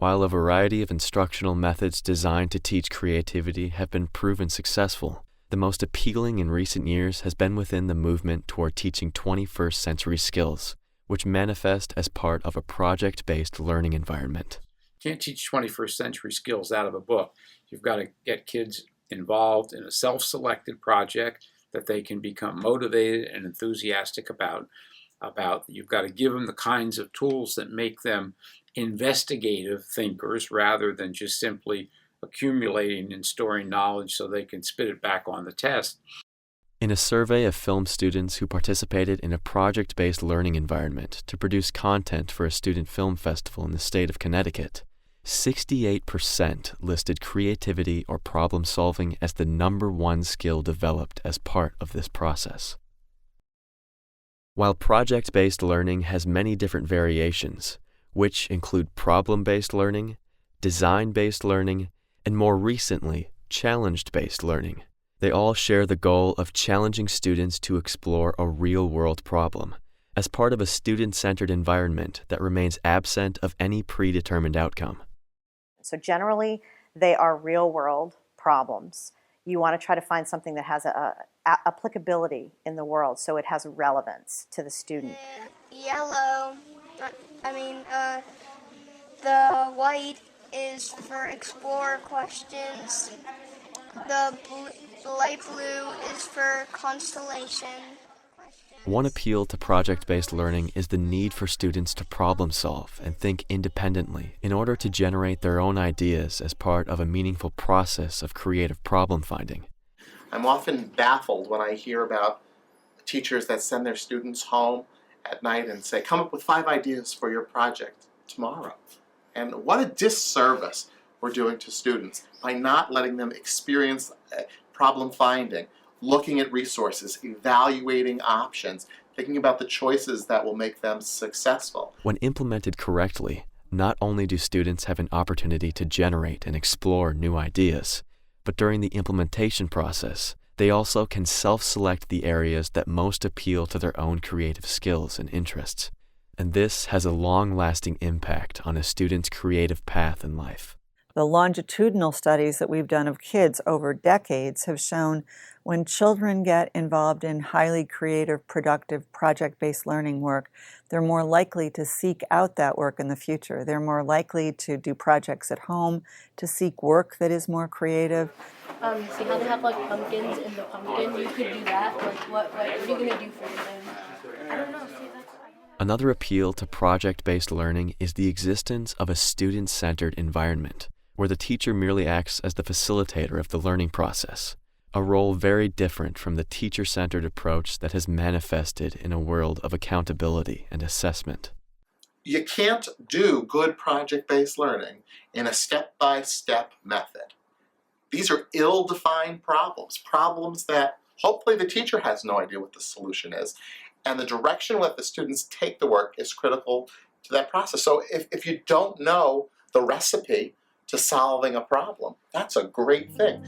While a variety of instructional methods designed to teach creativity have been proven successful, the most appealing in recent years has been within the movement toward teaching 21st century skills, which manifest as part of a project-based learning environment. You can't teach 21st century skills out of a book. You've got to get kids involved in a self-selected project that they can become motivated and enthusiastic about. You've got to give them the kinds of tools that make them investigative thinkers rather than just simply accumulating and storing knowledge so they can spit it back on the test. In a survey of film students who participated in a project-based learning environment to produce content for a student film festival in the state of Connecticut, 68% listed creativity or problem solving as the #1 skill developed as part of this process. While project-based learning has many different variations, which include problem-based learning, design-based learning, and more recently, challenge-based learning, they all share the goal of challenging students to explore a real-world problem as part of a student-centered environment that remains absent of any predetermined outcome. So generally, they are real-world problems. You want to try to find something that has applicability in the world, so it has relevance to the student. Yellow, the white is for explore questions. The light blue is for constellation. One appeal to project-based learning is the need for students to problem solve and think independently in order to generate their own ideas as part of a meaningful process of creative problem finding. I'm often baffled when I hear about teachers that send their students home at night and say, come up with 5 ideas for your project tomorrow. And what a disservice we're doing to students by not letting them experience problem finding, looking at resources, evaluating options, thinking about the choices that will make them successful. When implemented correctly, not only do students have an opportunity to generate and explore new ideas, but during the implementation process, they also can self-select the areas that most appeal to their own creative skills and interests. And this has a long-lasting impact on a student's creative path in life. The longitudinal studies that we've done of kids over decades have shown when children get involved in highly creative, productive, project-based learning work, they're more likely to seek out that work in the future. They're more likely to do projects at home, to seek work that is more creative. See how they have like pumpkins in the pumpkin? You could do that. What are you going to do for them? I don't know. See, that's... Another appeal to project-based learning is the existence of a student-centered environment, where the teacher merely acts as the facilitator of the learning process, a role very different from the teacher-centered approach that has manifested in a world of accountability and assessment. You can't do good project-based learning in a step-by-step method. These are ill-defined problems that hopefully the teacher has no idea what the solution is. And the direction that the students take the work is critical to that process. So if you don't know the recipe to solving a problem, that's a great thing.